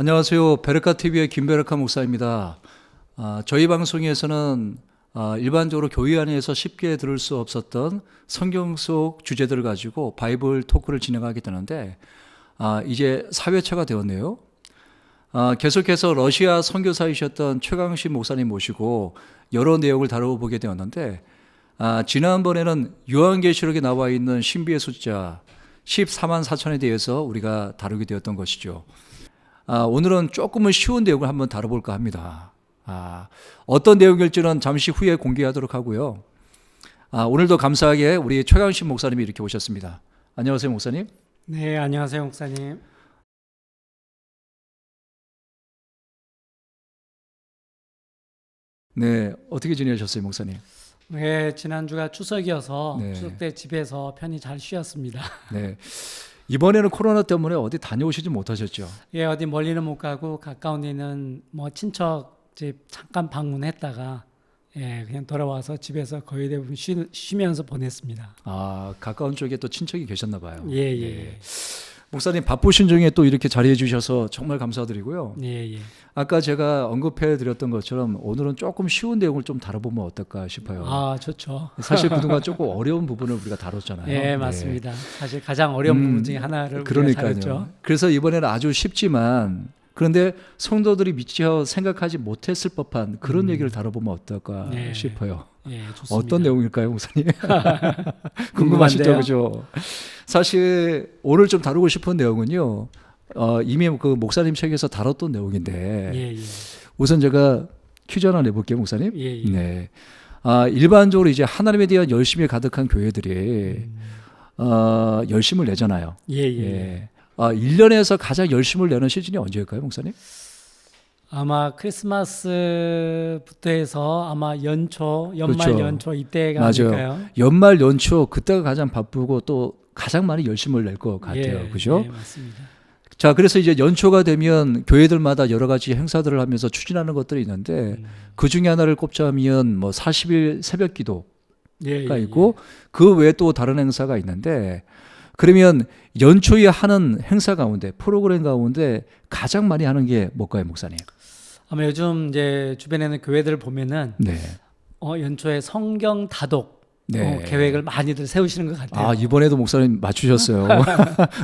안녕하세요. 베르카TV의 김베르카 목사입니다. 저희 방송에서는 일반적으로 교회 안에서 쉽게 들을 수 없었던 성경 속 주제들을 가지고 바이블 토크를 진행하게 되는데 이제 4회차가 되었네요. 계속해서 러시아 선교사이셨던 최강신 목사님 모시고 여러 내용을 다뤄보게 되었는데 지난번에는 요한계시록에 나와 있는 신비의 숫자 14만 4천에 대해서 우리가 다루게 되었던 것이죠. 오늘은 조금은 쉬운 내용을 한번 다뤄볼까 합니다. 어떤 내용일지는 잠시 후에 공개하도록 하고요. 오늘도 감사하게 우리 최강신 목사님이 이렇게 오셨습니다. 안녕하세요, 목사님. 네, 안녕하세요, 목사님. 네, 어떻게 지내셨어요, 목사님? 네, 지난주가 추석이어서 네. 추석 때 집에서 편히 잘 쉬었습니다. 네. 이번에는 코로나 때문에 어디 다녀오시지 못하셨죠? 예, 어디 멀리는 못 가고 가까운 데는 뭐 친척 집 잠깐 방문했다가 그냥 돌아와서 집에서 거의 대부분 쉬면서 보냈습니다. 가까운 쪽에 또 친척이 계셨나 봐요. 예. 네. 목사님 바쁘신 중에 또 이렇게 자리해 주셔서 정말 감사드리고요. 예. 아까 제가 언급해 드렸던 것처럼 오늘은 조금 쉬운 내용을 좀 다뤄보면 어떨까 싶어요. 좋죠. 사실 그동안 조금 어려운 부분을 우리가 다뤘잖아요. 예, 맞습니다. 사실 가장 어려운 부분 중에 하나를 그러니까요. 우리가 다뤘죠. 그래서 이번에는 아주 쉽지만 그런데 성도들이 미처 생각하지 못했을 법한 그런 얘기를 다뤄보면 어떨까 싶어요. 예, 좋습니다. 어떤 내용일까요, 목사님? 궁금하시죠, 그죠? 사실 오늘 좀 다루고 싶은 내용은요. 이미 그 목사님 책에서 다뤘던 내용인데 우선 제가 퀴즈 하나 내볼게요, 목사님. 네. 일반적으로 이제 하나님에 대한 열심이 가득한 교회들이 열심을 내잖아요. 예. 1년에서 가장 열심을 내는 시즌이 언제일까요, 목사님? 아마 크리스마스부터 해서 아마 연말 그렇죠. 연초 이때가 맞아요. 아닐까요? 연말 연초 그때가 가장 바쁘고 또 가장 많이 열심을 낼 것 같아요. 그죠? 예, 맞습니다. 자, 그래서 이제 연초가 되면 교회들마다 여러 가지 행사들을 하면서 추진하는 것들이 있는데 그 중에 하나를 꼽자면 뭐 40일 새벽 기도가 있고 그 외에 또 다른 행사가 있는데 그러면 연초에 하는 행사 가운데 프로그램 가운데 가장 많이 하는 게 뭘까요, 목사님? 아마 요즘 이제 주변에는 교회들을 보면은 네. 연초에 성경 다독 네. 계획을 많이들 세우시는 것 같아요. 이번에도 목사님 맞추셨어요.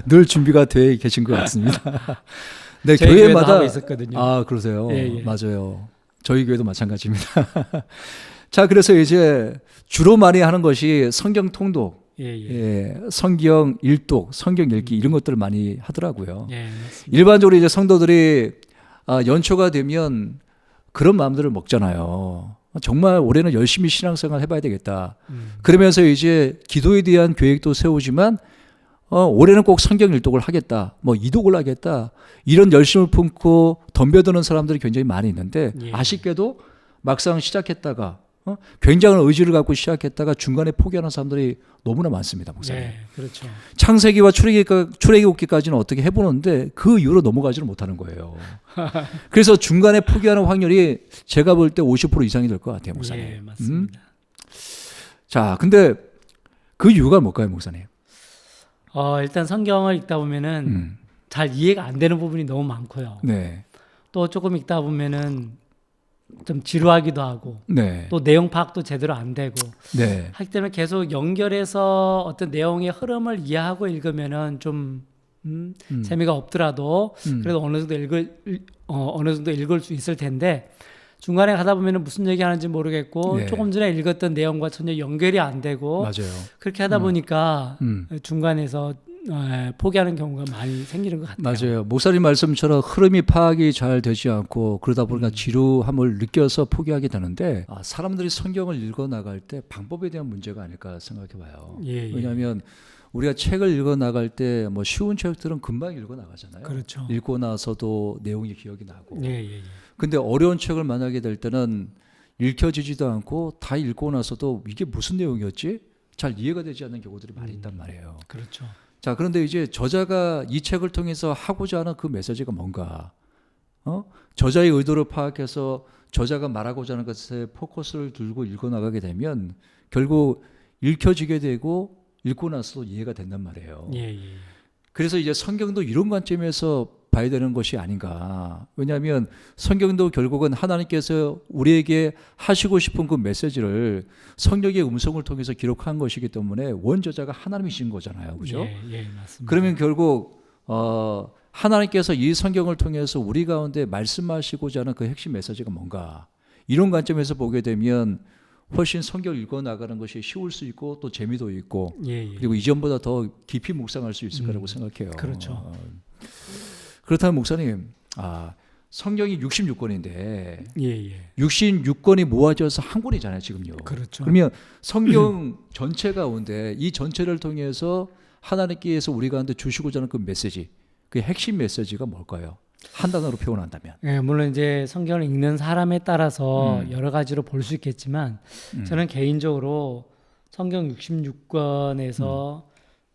늘 준비가 돼 계신 것 같습니다. 네, 저희 교회마다 하고 있었거든요. 그러세요. 예. 맞아요. 저희 교회도 마찬가지입니다. 자, 그래서 이제 주로 많이 하는 것이 성경 통독, 성경 일독, 성경 읽기 이런 것들을 많이 하더라고요. 일반적으로 이제 성도들이 연초가 되면 그런 마음들을 먹잖아요. 정말 올해는 열심히 신앙생활 해봐야 되겠다. 그러면서 이제 기도에 대한 계획도 세우지만 올해는 꼭 성경 일독을 하겠다. 뭐 이독을 하겠다. 이런 열심을 품고 덤벼드는 사람들이 굉장히 많이 있는데 아쉽게도 막상 시작했다가 굉장한 의지를 갖고 시작했다가 중간에 포기하는 사람들이 너무나 많습니다, 목사님. 그렇죠. 창세기와 출애굽기까지는 어떻게 해보는데 그 이후로 넘어가지를 못하는 거예요. 그래서 중간에 포기하는 확률이 제가 볼 때 50% 이상이 될 것 같아요, 목사님. 예, 맞습니다. 자, 근데 그 이유가 뭘까요, 목사님? 일단 성경을 읽다 보면은 잘 이해가 안 되는 부분이 너무 많고요. 네. 또 조금 읽다 보면은 좀 지루하기도 하고 네. 또 내용 파악도 제대로 안 되고 네. 하기 때문에 계속 연결해서 어떤 내용의 흐름을 이해하고 읽으면은 좀 재미가 없더라도 그래도 어느 정도 읽을 수 있을 텐데 중간에 가다 보면은 무슨 얘기하는지 모르겠고 조금 전에 읽었던 내용과 전혀 연결이 안 되고 맞아요. 그렇게 하다 보니까 중간에서 포기하는 경우가 많이 생기는 것 같아요. 맞아요. 목사님 말씀처럼 흐름이 파악이 잘 되지 않고 그러다 보니까 지루함을 느껴서 포기하게 되는데 사람들이 성경을 읽어 나갈 때 방법에 대한 문제가 아닐까 생각해 봐요. 왜냐하면 우리가 책을 읽어 나갈 때 뭐 쉬운 책들은 금방 읽어 나가잖아요. 그렇죠. 읽고 나서도 내용이 기억이 나고. 예. 근데 어려운 책을 만나게 될 때는 읽혀지지도 않고 다 읽고 나서도 이게 무슨 내용이었지? 잘 이해가 되지 않는 경우들이 많이 있단 말이에요. 그렇죠. 자, 그런데 이제 저자가 이 책을 통해서 하고자 하는 그 메시지가 뭔가? 저자의 의도를 파악해서 저자가 말하고자 하는 것에 포커스를 두고 읽어 나가게 되면 결국 읽혀지게 되고 읽고 나서 이해가 된단 말이에요. 예. 그래서 이제 성경도 이런 관점에서 봐야 되는 것이 아닌가. 왜냐하면 성경도 결국은 하나님께서 우리에게 하시고 싶은 그 메시지를 성령의 음성을 통해서 기록한 것이기 때문에 원저자가 하나님이신 거잖아요. 그죠? 예, 맞습니다. 그러면 결국 하나님께서 이 성경을 통해서 우리 가운데 말씀하시고자 하는 그 핵심 메시지가 뭔가, 이런 관점에서 보게 되면 훨씬 성경을 읽어 나가는 것이 쉬울 수 있고 또 재미도 있고 그리고 이전보다 더 깊이 묵상할 수 있을 거라고 생각해요. 그렇죠. 그렇다면 목사님, 성경이 66권인데 예. 66권이 모아져서 한 권이잖아요, 지금요. 그렇죠. 그러면 성경 전체 가운데 이 전체를 통해서 하나님께서 우리 가운데 주시고자 하는 그 메시지, 그 핵심 메시지가 뭘까요? 한 단어로 표현한다면. 예, 물론 이제 성경을 읽는 사람에 따라서 여러 가지로 볼 수 있겠지만 저는 개인적으로 성경 66권에서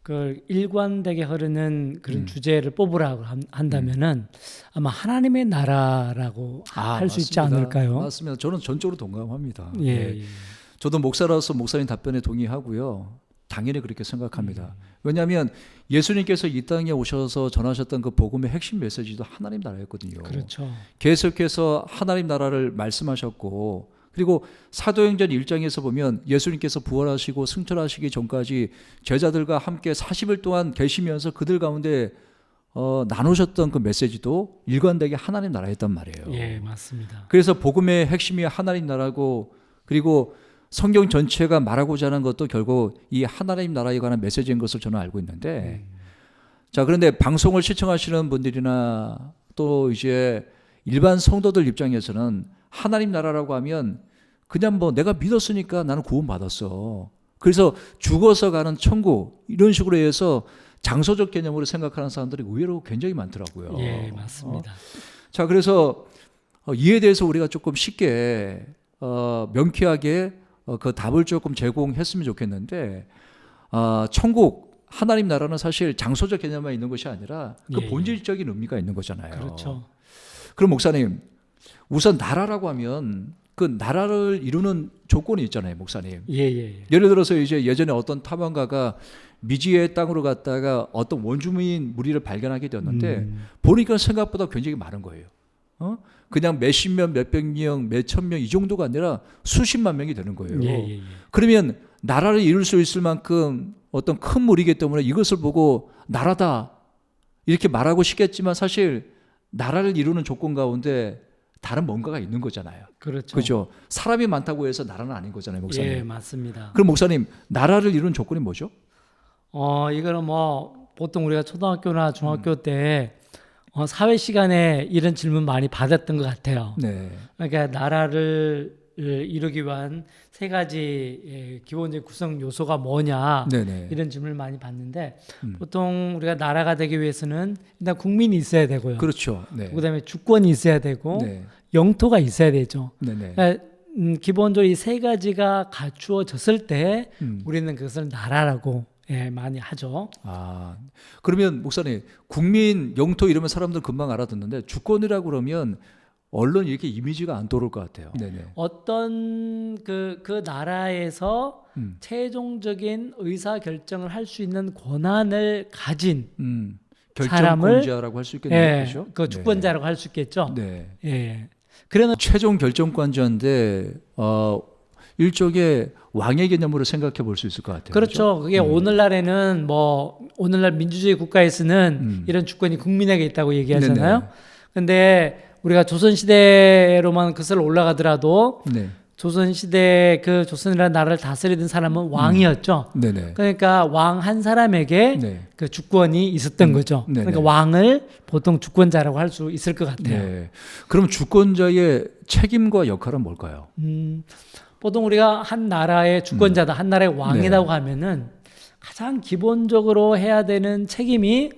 그 일관되게 흐르는 그런 주제를 뽑으라고 한다면은 아마 하나님의 나라라고 할 수 있지 않을까요? 맞습니다. 저는 전적으로 동감합니다. 예. 저도 목사로서 목사님 답변에 동의하고요. 당연히 그렇게 생각합니다. 왜냐하면 예수님께서 이 땅에 오셔서 전하셨던 그 복음의 핵심 메시지도 하나님 나라였거든요. 그렇죠. 계속해서 하나님 나라를 말씀하셨고, 그리고 사도행전 1장에서 보면 예수님께서 부활하시고 승천하시기 전까지 제자들과 함께 40일 동안 계시면서 그들 가운데 나누셨던 그 메시지도 일관되게 하나님 나라였단 말이에요. 예, 맞습니다. 그래서 복음의 핵심이 하나님 나라고, 그리고 성경 전체가 말하고자 하는 것도 결국 이 하나님 나라에 관한 메시지인 것을 저는 알고 있는데, 자, 그런데 방송을 시청하시는 분들이나 또 이제 일반 성도들 입장에서는 하나님 나라라고 하면 그냥 뭐 내가 믿었으니까 나는 구원받았어, 그래서 죽어서 가는 천국, 이런 식으로 해서 장소적 개념으로 생각하는 사람들이 의외로 굉장히 많더라고요. 예, 맞습니다. 자, 그래서 이에 대해서 우리가 조금 쉽게 명쾌하게 그 답을 조금 제공했으면 좋겠는데, 천국, 하나님 나라는 사실 장소적 개념만 있는 것이 아니라 그 본질적인 의미가 있는 거잖아요. 그렇죠. 그럼 목사님, 우선 나라라고 하면 그 나라를 이루는 조건이 있잖아요, 목사님. 예. 예를 들어서 이제 예전에 어떤 탐험가가 미지의 땅으로 갔다가 어떤 원주민 무리를 발견하게 되었는데 보니까 생각보다 굉장히 많은 거예요. 그냥 몇십 명, 몇백 명, 몇천 명 이 정도가 아니라 수십만 명이 되는 거예요. 예. 그러면 나라를 이룰 수 있을 만큼 어떤 큰 무리이기 때문에 이것을 보고 나라다 이렇게 말하고 싶겠지만 사실 나라를 이루는 조건 가운데 다른 뭔가가 있는 거잖아요. 그렇죠. 그죠? 사람이 많다고 해서 나라는 아닌 거잖아요, 목사님. 예, 맞습니다. 그럼 목사님, 나라를 이루는 조건이 뭐죠? 이거는 뭐 보통 우리가 초등학교나 중학교 때 사회 시간에 이런 질문 많이 받았던 것 같아요. 네. 그러니까 나라를 이루기 위한 세 가지 기본적인 구성 요소가 뭐냐, 네네. 이런 질문을 많이 받는데 보통 우리가 나라가 되기 위해서는 일단 국민이 있어야 되고요. 그렇죠. 네. 그다음에 주권이 있어야 되고 네. 영토가 있어야 되죠. 네네. 그러니까 기본적으로 이 세 가지가 갖추어졌을 때 우리는 그것을 나라라고 많이 하죠. 그러면 목사님, 국민, 영토 이러면 사람들 금방 알아듣는데 주권이라고 그러면 언론 이렇게 이미지가 안 떠오를 것 같아요. 네네. 어떤 그 나라에서 최종적인 의사 결정을 할 수 있는 권한을 가진 결정권자라고 할 수 있겠네요. 그렇죠? 그 주권자라고 할 수 있겠죠. 네. 예. 그러나 최종 결정권자인데 일종의 왕의 개념으로 생각해 볼 수 있을 것 같아요. 그렇죠. 그게 오늘날에는 뭐 오늘날 민주주의 국가에서는 이런 주권이 국민에게 있다고 얘기하잖아요. 네네. 근데 우리가 조선 시대로만 그것을 올라가더라도 네. 조선 시대 그 조선이라는 나라를 다스리던 사람은 왕이었죠. 네네. 그러니까 왕 한 사람에게 네. 그 주권이 있었던 거죠. 네네. 그러니까 왕을 보통 주권자라고 할 수 있을 것 같아요. 네. 그럼 주권자의 책임과 역할은 뭘까요? 보통 우리가 한 나라의 주권자다, 한 나라의 왕이라고 하면은 가장 기본적으로 해야 되는 책임이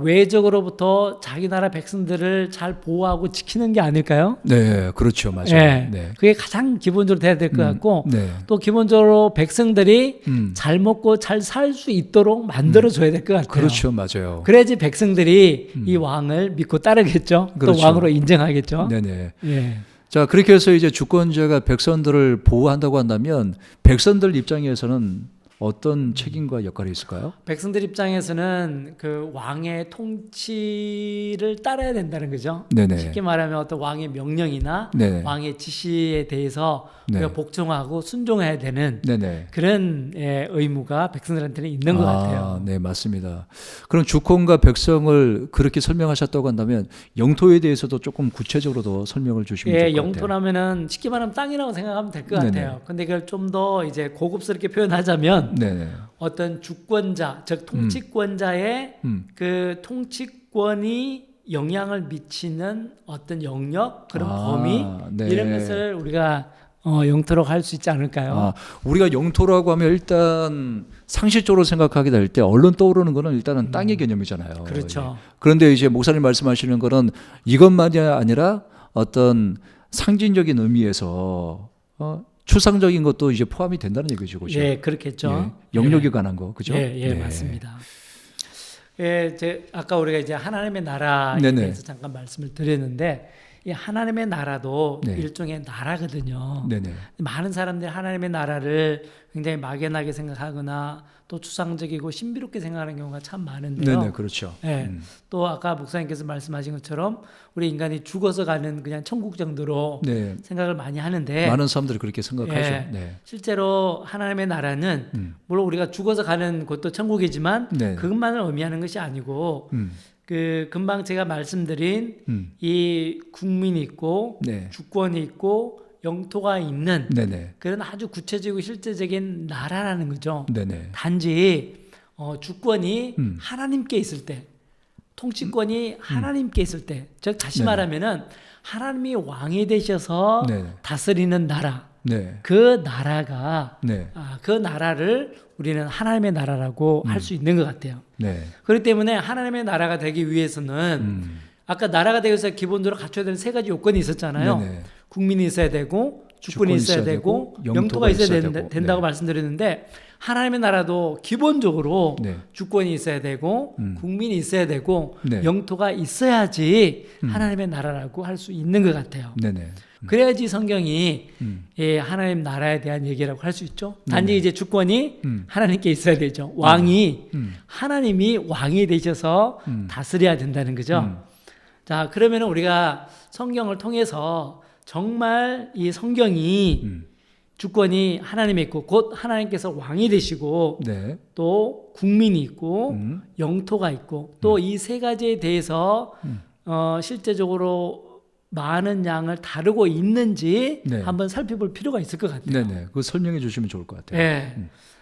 외적으로부터 자기 나라 백성들을 잘 보호하고 지키는 게 아닐까요? 네, 그렇죠, 맞아요. 네. 네. 그게 가장 기본적으로 돼야 될 것 같고, 네. 또 기본적으로 백성들이 잘 먹고 잘 살 수 있도록 만들어줘야 될 것 같아요. 그렇죠, 맞아요. 그래야지 백성들이 이 왕을 믿고 따르겠죠. 그렇죠. 또 왕으로 인정하겠죠. 네네. 예. 자, 그렇게 해서 이제 주권자가 백성들을 보호한다고 한다면 백성들 입장에서는 어떤 책임과 역할이 있을까요? 백성들 입장에서는 그 왕의 통치를 따라야 된다는 거죠. 네네. 쉽게 말하면 어떤 왕의 명령이나 네네. 왕의 지시에 대해서 네. 우리가 복종하고 순종해야 되는 네네. 그런 의무가 백성들한테는 있는 것 같아요. 네, 맞습니다. 그럼 주권과 백성을 그렇게 설명하셨다고 한다면 영토에 대해서도 조금 구체적으로 더 설명을 주시면 좋을 것 같아요. 영토라면은 쉽게 말하면 땅이라고 생각하면 될 것 네네. 같아요. 근데 그걸 좀 더 이제 고급스럽게 표현하자면 네네. 어떤 주권자, 즉 통치권자의 그 통치권이 영향을 미치는 어떤 영역, 그런 범위 네. 이런 것을 우리가 영토로 할 수 있지 않을까요? 우리가 영토라고 하면 일단 상식적으로 생각하게 될 때 얼른 떠오르는 거는 일단은 땅의 개념이잖아요. 그렇죠. 예. 그런데 이제 목사님 말씀하시는 거는 이것만이 아니라 어떤 상징적인 의미에서 추상적인 것도 이제 포함이 된다는 얘기죠, 그죠? 예, 그렇겠죠. 예, 영역에 관한 거, 그죠? 네. 맞습니다. 아까 우리가 이제 하나님의 나라에 네네. 대해서 잠깐 말씀을 드렸는데 이 하나님의 나라도 네. 일종의 나라거든요. 네네. 많은 사람들이 하나님의 나라를 굉장히 막연하게 생각하거나 또 추상적이고 신비롭게 생각하는 경우가 참 많은데요. 네네, 그렇죠. 네. 또 아까 목사님께서 말씀하신 것처럼 우리 인간이 죽어서 가는 그냥 천국 정도로 네. 생각을 많이 하는데 많은 사람들이 그렇게 생각하죠. 예. 네. 실제로 하나님의 나라는 물론 우리가 죽어서 가는 곳도 천국이지만 네. 그것만을 의미하는 것이 아니고 그 금방 제가 말씀드린 이 국민이 있고 네. 주권이 있고 영토가 있는 네네. 그런 아주 구체적이고 실제적인 나라라는 거죠. 네네. 단지 주권이 하나님께 있을 때, 통치권이 하나님께 있을 때, 즉 다시 네네. 말하면은 하나님이 왕이 되셔서 네네. 다스리는 나라, 네. 그 나라가 네. 그 나라를 우리는 하나님의 나라라고 할 수 있는 것 같아요. 네. 그렇기 때문에 하나님의 나라가 되기 위해서는 아까 나라가 되기 위해서 기본적으로 갖춰야 되는 세 가지 요건이 있었잖아요. 네네. 국민이 있어야 되고 주권이 있어야 되고 영토가 있어야 된다고 말씀드렸는데 하나님의 나라도 기본적으로 네. 주권이 있어야 되고 국민이 있어야 되고 네. 영토가 있어야지 하나님의 나라라고 할 수 있는 것 같아요. 네네. 그래야지 성경이 하나님 나라에 대한 얘기라고 할 수 있죠. 단지 이제 주권이 하나님께 있어야 되죠. 왕이 하나님이 왕이 되셔서 다스려야 된다는 거죠. 자, 그러면 우리가 성경을 통해서 정말 이 성경이 주권이 하나님에 있고 곧 하나님께서 왕이 되시고 네. 또 국민이 있고 영토가 있고 또 이 세 가지에 대해서 실제적으로 많은 양을 다루고 있는지 네. 한번 살펴볼 필요가 있을 것 같아요. 네네. 그거 설명해 주시면 좋을 것 같아요.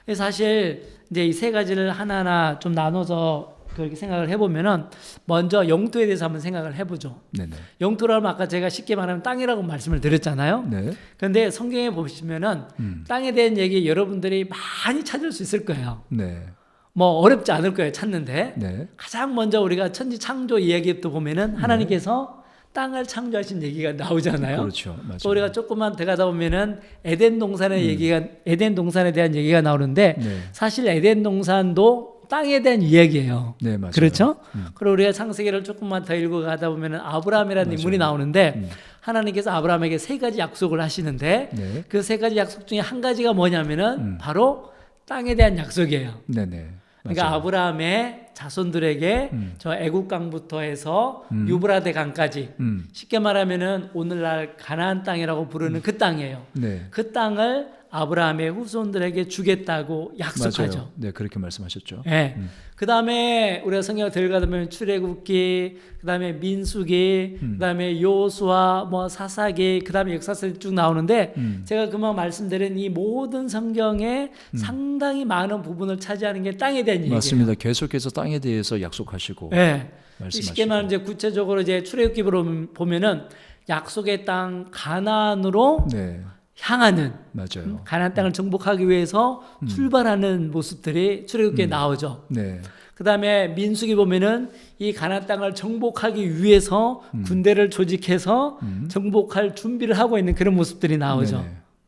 네. 사실 이제 이 세 가지를 하나하나 좀 나눠서 그렇게 생각을 해보면은 먼저 영토에 대해서 한번 생각을 해보죠. 네네. 영토라면 아까 제가 쉽게 말하면 땅이라고 말씀을 드렸잖아요. 네. 그런데 성경에 보시면은 땅에 대한 얘기 여러분들이 많이 찾을 수 있을 거예요. 네. 뭐 어렵지 않을 거예요, 찾는데. 네. 가장 먼저 우리가 천지 창조 이야기부터 보면은 하나님께서 땅을 창조하신 얘기가 나오잖아요. 그렇죠. 맞아요. 또 우리가 조금만 더 가다 보면은 에덴 동산의 에덴 동산에 대한 얘기가 나오는데 네. 사실 에덴 동산도 땅에 대한 이야기예요. 네, 맞아요. 그렇죠? 그리고 우리가 창세기를 조금만 더 읽어 가다 보면은 아브라함이라는 인물이 나오는데 하나님께서 아브라함에게 세 가지 약속을 하시는데 네. 그 세 가지 약속 중에 한 가지가 뭐냐면은 바로 땅에 대한 약속이에요. 네네. 그러니까 맞아요. 아브라함의 자손들에게 저 애국 강부터 해서 유브라데 강까지 쉽게 말하면은 오늘날 가나안 땅이라고 부르는 그 땅이에요. 네. 그 땅을 아브라함의 후손들에게 주겠다고 약속하죠. 맞아요. 네, 그렇게 말씀하셨죠. 네. 그 다음에 우리가 성경을 들어가다 보면 출애굽기, 그 다음에 민수기, 그 다음에 요수아, 뭐 사사기, 그 다음에 역사서에 쭉 나오는데 제가 금방 말씀드린 이 모든 성경에 상당히 많은 부분을 차지하는 게 땅에 대한 얘기예요. 맞습니다. 계속해서 땅에 대해서 약속하시고 네. 말씀하시고. 쉽게 말하면 이제 구체적으로 이제 출애굽기로 보면은 약속의 땅 가나안으로 네, 향하는 맞아요. 가나안 땅을 정복하기 위해서 출발하는 모습들이 출애굽기에 나오죠. 네, 그다음에 민수기 보면은 이 가나안 땅을 정복하기 위해서 군대를 조직해서 정복할 준비를 하고 있는 그런 모습들이 나오죠.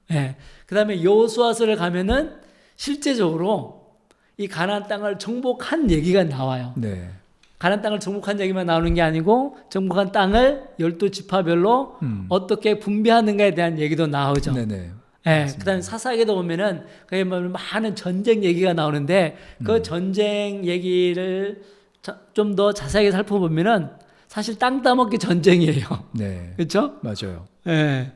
네네. 예. 그다음에 여호수아서를 가면은 실제적으로 이 가나안 땅을 정복한 얘기가 나와요. 네, 가나안 땅을 정복한 얘기만 나오는 게 아니고 정복한 땅을 12지파별로 어떻게 분배하는가에 대한 얘기도 나오죠. 네네. 예, 그다음에 사사기도 보면은 거기 많은 전쟁 얘기가 나오는데 그 전쟁 얘기를 좀 더 자세하게 살펴보면은 사실 땅 따먹기 전쟁이에요. 네. 그렇죠? 맞아요. 예.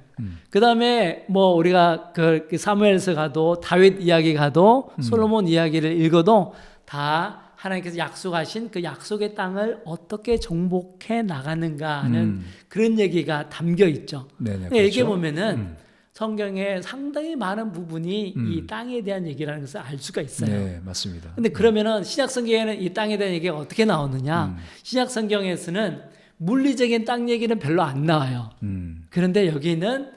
그다음에 뭐 우리가 그 사무엘서 가도 다윗 이야기 가도 솔로몬 이야기를 읽어도 다 하나님께서 약속하신 그 약속의 땅을 어떻게 정복해 나가는가 하는 그런 얘기가 담겨 있죠. 네네. 얘기해 그렇죠. 보면은 성경에 상당히 많은 부분이 이 땅에 대한 얘기라는 것을 알 수가 있어요. 네, 맞습니다. 근데 그러면은 신약 성경에는 이 땅에 대한 얘기가 어떻게 나오느냐? 신약 성경에서는 물리적인 땅 얘기는 별로 안 나와요. 그런데 여기는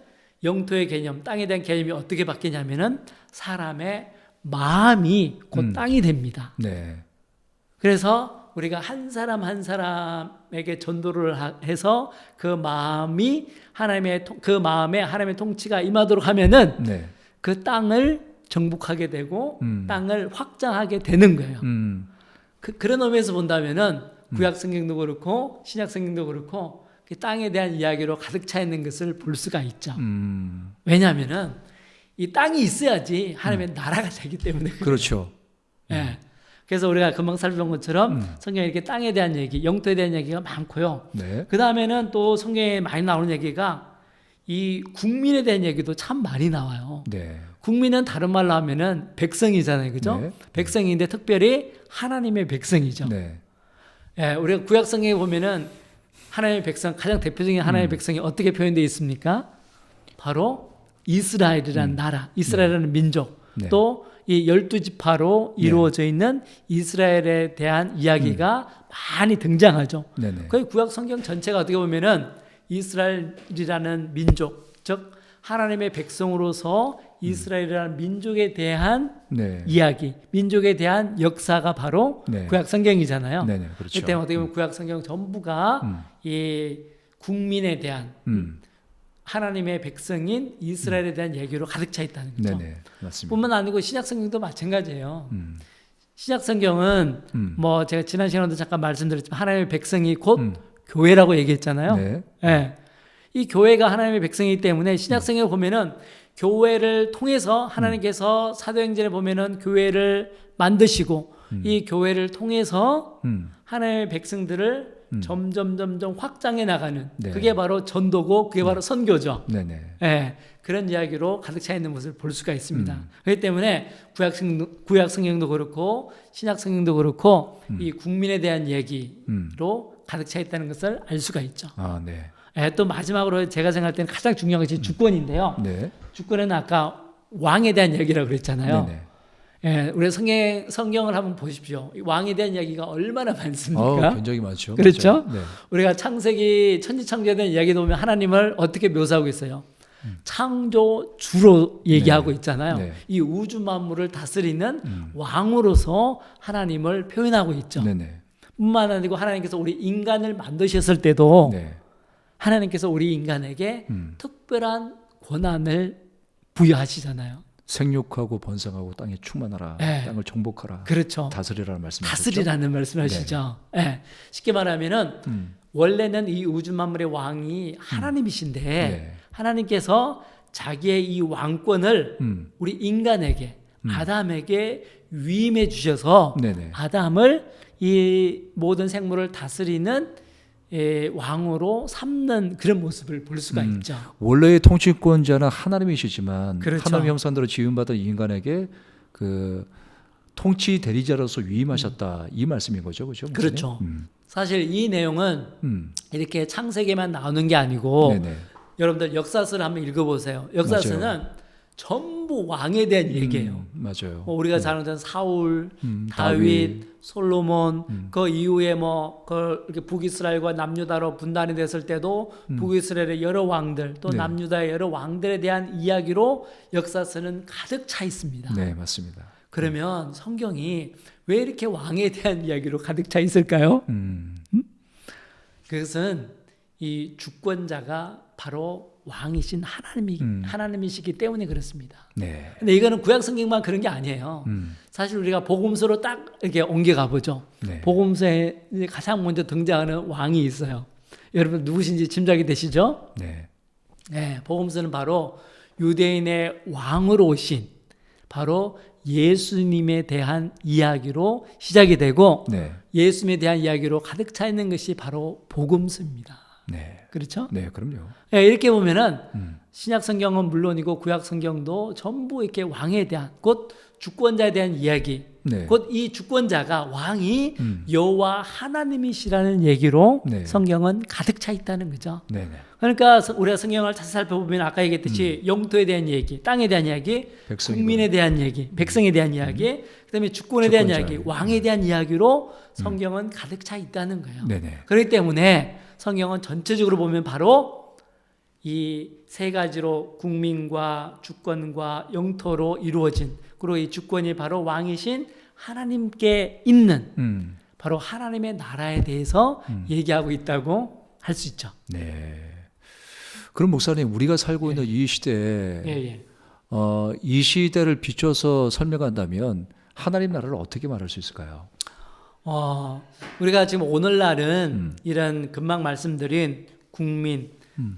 영토의 개념, 땅에 대한 개념이 어떻게 바뀌냐면은 사람의 마음이 곧 땅이 됩니다. 네. 그래서 우리가 한 사람 한 사람에게 전도를 해서 그 마음이 그 마음에 하나님의 통치가 임하도록 하면은 네. 그 땅을 정복하게 되고 땅을 확장하게 되는 거예요. 그런 의미에서 본다면은 구약 성경도 그렇고 신약 성경도 그렇고 그 땅에 대한 이야기로 가득 차 있는 것을 볼 수가 있죠. 왜냐하면은 이 땅이 있어야지 하나님의 나라가 되기 때문에 그렇죠. 예. 그래서 우리가 금방 살펴본 것처럼 성경에 이렇게 땅에 대한 얘기, 영토에 대한 얘기가 많고요. 네. 그 다음에는 또 성경에 많이 나오는 얘기가 이 국민에 대한 얘기도 참 많이 나와요. 네. 국민은 다른 말로 하면은 백성이잖아요, 그죠? 네. 백성인데 특별히 하나님의 백성이죠. 네. 예, 우리가 구약 성경에 보면은 하나님의 백성, 가장 대표적인 하나님의 백성이 어떻게 표현되어 있습니까? 바로 이스라엘이라는 나라, 이스라엘이라는 민족, 네. 또 이 12지파로 이루어져 있는 이스라엘에 대한 이야기가 많이 등장하죠. 네네. 거의 구약 성경 전체가 어떻게 보면은 이스라엘이라는 민족, 즉 하나님의 백성으로서 이스라엘이라는 민족에 대한 네. 이야기, 민족에 대한 역사가 바로 네. 구약 성경이잖아요. 네네. 그렇죠. 그때 어떻게 보면 구약 성경 전부가 이 국민에 대한 하나님의 백성인 이스라엘에 대한 얘기로 가득 차 있다는 거죠. 네네. 맞습니다. 뿐만 아니고 신약 성경도 마찬가지예요. 신약 성경은 뭐 제가 지난 시간에도 잠깐 말씀드렸지만 하나님의 백성이 곧 교회라고 얘기했잖아요. 네. 예. 이 교회가 하나님의 백성이기 때문에 신약 성경을 보면은 교회를 통해서 하나님께서 사도행전에 보면은 교회를 만드시고 이 교회를 통해서 하나님의 백성들을 점점 확장해 나가는 네. 그게 바로 전도고 그게 바로 선교죠. 네네. 예, 그런 이야기로 가득 차 있는 것을 볼 수가 있습니다. 그렇기 때문에 구약 성경도 그렇고 신약 성경도 그렇고 이 국민에 대한 얘기로 가득 차 있다는 것을 알 수가 있죠. 아, 네. 예, 또 마지막으로 제가 생각할 때는 가장 중요한 것이 주권인데요. 네. 주권은 아까 왕에 대한 얘기라고 그랬잖아요. 네네. 예, 우리 성경을 한번 보십시오. 왕에 대한 이야기가 얼마나 많습니까? 굉장히 많죠. 그렇죠? 네. 우리가 창세기 천지창조에 대한 이야기도 보면 하나님을 어떻게 묘사하고 있어요? 창조주로 얘기하고 네. 있잖아요. 네. 이 우주 만물을 다스리는 왕으로서 하나님을 표현하고 있죠. 네네. 뿐만 아니고 하나님께서 우리 인간을 만드셨을 때도 네. 하나님께서 우리 인간에게 특별한 권한을 부여하시잖아요. 생육하고 번성하고 땅에 충만하라. 네. 땅을 정복하라. 그렇죠. 다스리라는 말씀이죠. 다스리라는 말씀하시죠. 예. 쉽게 말하면은 원래는 이 우주 만물의 왕이 하나님이신데 네. 하나님께서 자기의 이 왕권을 우리 인간에게 아담에게 위임해 주셔서 네네. 아담을 이 모든 생물을 다스리는 왕으로 삼는 그런 모습을 볼 수가 있죠. 원래의 통치권자는 하나님이시지만 그렇죠. 하나님 형상대로 지음받은 인간에게 그 통치 대리자로서 위임하셨다 이 말씀인 거죠, 그렇죠? 그렇죠. 사실 이 내용은 이렇게 창세기만 나오는 게 아니고 네네. 여러분들 역사서를 한번 읽어보세요. 역사서는 전부 왕에 대한 얘기예요. 맞아요. 뭐 우리가 잘 아는 사울, 다윗, 솔로몬, 그 이후에 이렇게 북이스라엘과 남유다로 분단이 됐을 때도 북이스라엘의 여러 왕들, 또 네. 남유다의 여러 왕들에 대한 이야기로 역사서는 가득 차 있습니다. 네, 맞습니다. 그러면 성경이 왜 이렇게 왕에 대한 이야기로 가득 차 있을까요? 그것은 이 주권자가 바로 왕이신 하나님이시기 때문에 그렇습니다. 네. 근데 이거는 구약 성경만 그런 게 아니에요. 사실 우리가 복음서로 딱 이렇게 옮겨가 보죠. 네. 복음서에 이제 가장 먼저 등장하는 왕이 있어요. 여러분 누구신지 짐작이 되시죠? 네. 네, 복음서는 바로 유대인의 왕으로 오신 바로 예수님에 대한 이야기로 시작이 되고 네. 예수님에 대한 이야기로 가득 차 있는 것이 바로 복음서입니다. 네. 그렇죠? 네, 그럼요. 예, 이렇게 보면은 신약 성경은 물론이고 구약 성경도 전부 이렇게 왕에 대한 곧 주권자에 대한 이야기, 네. 곧 이 주권자가 왕이 여호와 하나님이시라는 얘기로 네. 성경은 가득 차 있다는 거죠. 네, 네. 그러니까 우리가 성경을 자세히 살펴보면 아까 얘기했듯이 영토에 대한 얘기, 땅에 대한 이야기, 백성이고. 국민에 대한 얘기, 백성에 대한 이야기, 그다음에 주권에 대한 주권자. 이야기, 왕에 대한 이야기로 성경은 가득 차 있다는 거예요. 네, 네. 그렇기 때문에 성경은 전체적으로 보면 바로 이 세 가지로 국민과 주권과 영토로 이루어진, 그리고 이 주권이 바로 왕이신 하나님께 있는 바로 하나님의 나라에 대해서 얘기하고 있다고 할 수 있죠. 네. 그럼 목사님, 우리가 살고 있는 이 시대에 예. 이 시대를 비춰서 설명한다면 하나님 나라를 어떻게 말할 수 있을까요? 우리가 지금 오늘날은 이런 금방 말씀드린 국민,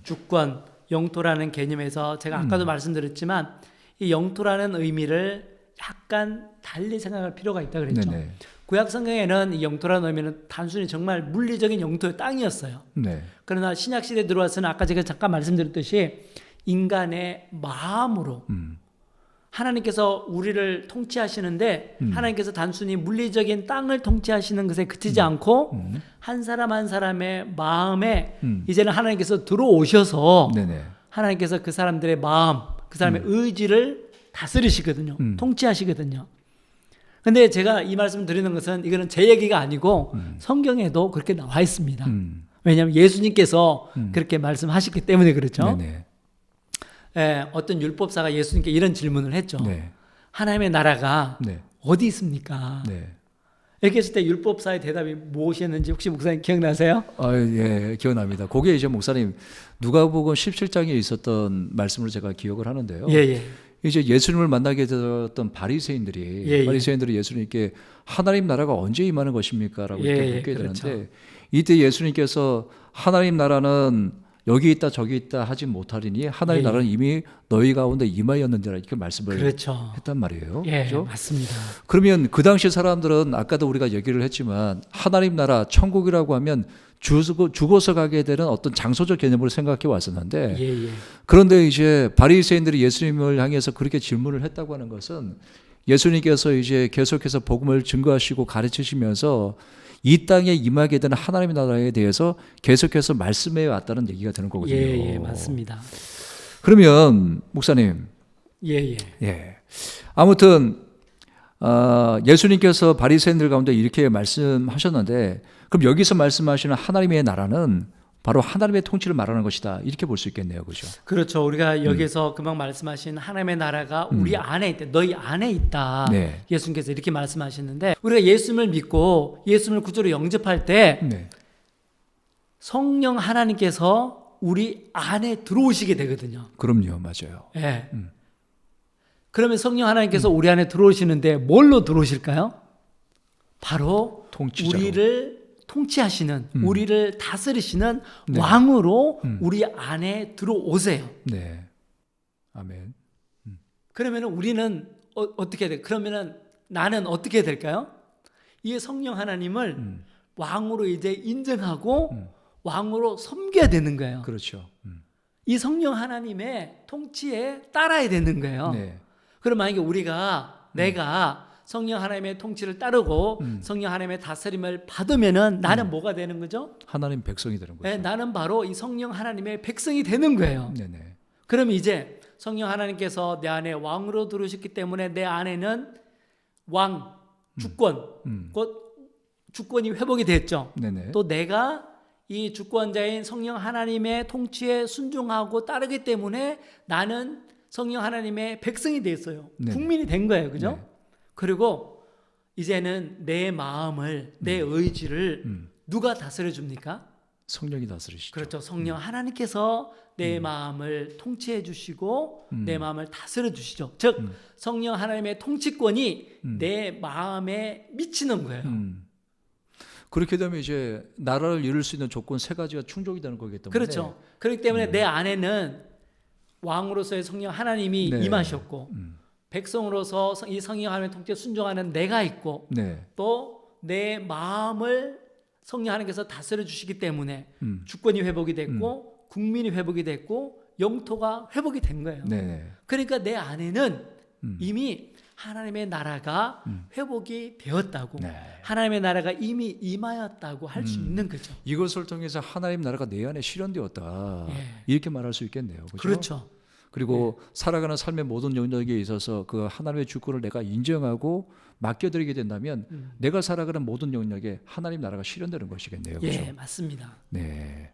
주권, 영토라는 개념에서 제가 아까도 말씀드렸지만 이 영토라는 의미를 약간 달리 생각할 필요가 있다 그랬죠. 네네. 구약 성경에는 이 영토라는 의미는 단순히 정말 물리적인 영토의 땅이었어요. 네. 그러나 신약 시대에 들어와서는 아까 제가 잠깐 말씀드렸듯이 인간의 마음으로 하나님께서 우리를 통치하시는데 하나님께서 단순히 물리적인 땅을 통치하시는 것에 그치지 않고 한 사람 한 사람의 마음에 이제는 하나님께서 들어오셔서 네네. 하나님께서 그 사람들의 마음, 그 사람의 의지를 다스리시거든요. 통치하시거든요. 근데 제가 이 말씀을 드리는 것은 이거는 제 얘기가 아니고 성경에도 그렇게 나와 있습니다. 왜냐하면 예수님께서 그렇게 말씀하셨기 때문에 그렇죠. 네네. 예, 어떤 율법사가 예수님께 이런 질문을 했죠. 네. 하나님의 나라가 네. 어디 있습니까? 네. 이렇게 했을 때 율법사의 대답이 무엇이었는지 혹시 목사님 기억나세요? 예, 기억납니다. 그게 이제 목사님 누가복음 17장에 있었던 말씀을 제가 기억을 하는데요. 예. 이제 예수님을 만나게 되었던 바리새인들이 예수님께 하나님 나라가 언제 임하는 것입니까라고 이렇게 묻게 그렇죠. 되는데 이때 예수님께서 하나님 나라는 여기 있다 저기 있다 하지 못하리니 하나님 나라는 이미 너희 가운데 임하였는데라 이렇게 말씀을 그렇죠. 했단 말이에요. 예, 그렇죠? 맞습니다. 그러면 그 당시 사람들은 아까도 우리가 얘기를 했지만 하나님 나라 천국이라고 하면 죽어서 가게 되는 어떤 장소적 개념으로 생각해 왔었는데 예. 그런데 이제 바리새인들이 예수님을 향해서 그렇게 질문을 했다고 하는 것은 예수님께서 이제 계속해서 복음을 증거하시고 가르치시면서 이 땅에 임하게 되는 하나님의 나라에 대해서 계속해서 말씀해 왔다는 얘기가 되는 거거든요. 예, 맞습니다. 그러면 목사님, 예. 아무튼 예수님께서 바리새인들 가운데 이렇게 말씀하셨는데 그럼 여기서 말씀하시는 하나님의 나라는 바로 하나님의 통치를 말하는 것이다 이렇게 볼 수 있겠네요, 그렇죠? 그렇죠. 우리가 여기서 금방 말씀하신 하나님의 나라가 우리 안에 있다, 너희 안에 있다. 네. 예수님께서 이렇게 말씀하시는데 우리가 예수님을 믿고 예수님을 구주로 영접할 때 네. 성령 하나님께서 우리 안에 들어오시게 되거든요. 그럼요, 맞아요. 예. 그러면 성령 하나님께서 우리 안에 들어오시는데 뭘로 들어오실까요? 바로 통치자로. 우리를 통치하시는, 우리를 다스리시는 왕으로 우리 안에 들어오세요. 네, 아멘. 그러면 우리는 어떻게 돼? 그러면 나는 어떻게 될까요? 이 성령 하나님을 왕으로 이제 인정하고 왕으로 섬겨야 되는 거예요. 그렇죠. 이 성령 하나님의 통치에 따라야 되는 거예요. 네. 그럼 만약에 내가 성령 하나님의 통치를 따르고 성령 하나님의 다스림을 받으면은 나는 뭐가 되는 거죠? 하나님 백성이 되는 거죠. 네, 나는 바로 이 성령 하나님의 백성이 되는 거예요. 네네. 그럼 이제 성령 하나님께서 내 안에 왕으로 들어오셨기 때문에 내 안에는 왕, 주권, 곧 주권이 회복이 됐죠. 네네. 또 내가 이 주권자인 성령 하나님의 통치에 순종하고 따르기 때문에 나는 성령 하나님의 백성이 됐어요. 네. 국민이 된 거예요. 그죠? 네. 그리고 이제는 내 마음을, 내 의지를 누가 다스려 줍니까? 성령이 다스리시죠. 그렇죠. 성령 하나님께서 내 마음을 통치해 주시고 내 마음을 다스려 주시죠. 즉 성령 하나님의 통치권이 내 마음에 미치는 거예요. 그렇게 되면 이제 나라를 이룰 수 있는 조건 세 가지가 충족이 되는 거기 때문에 그렇죠. 그렇기 때문에 내 안에는 왕으로서의 성령 하나님이 네. 임하셨고 백성으로서 이 성령 하나님의 통치에 순종하는 내가 있고 네. 또 내 마음을 성령 하나님께서 다스려 주시기 때문에 주권이 회복이 됐고 국민이 회복이 됐고 영토가 회복이 된 거예요. 네. 그러니까 내 안에는 이미 하나님의 나라가 회복이 되었다고 네. 하나님의 나라가 이미 임하였다고 할 수 있는 거죠. 이것을 통해서 하나님 나라가 내 안에 실현되었다. 예. 이렇게 말할 수 있겠네요. 그렇죠? 그렇죠. 그리고 살아가는 삶의 모든 영역에 있어서 그 하나님의 주권을 내가 인정하고 맡겨드리게 된다면 내가 살아가는 모든 영역에 하나님 나라가 실현되는 것이겠네요. 그렇죠? 예, 맞습니다. 네.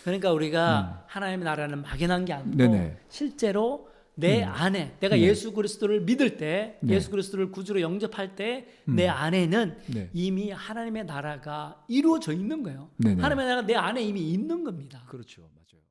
그러니까 우리가 하나님의 나라는 막연한 게 아니고 네네. 실제로 내 안에 내가 네. 예수 그리스도를 믿을 때 네. 예수 그리스도를 구주로 영접할 때 내 안에는 네. 이미 하나님의 나라가 이루어져 있는 거예요. 네네. 하나님의 나라가 내 안에 이미 있는 겁니다. 그렇죠. 맞아요.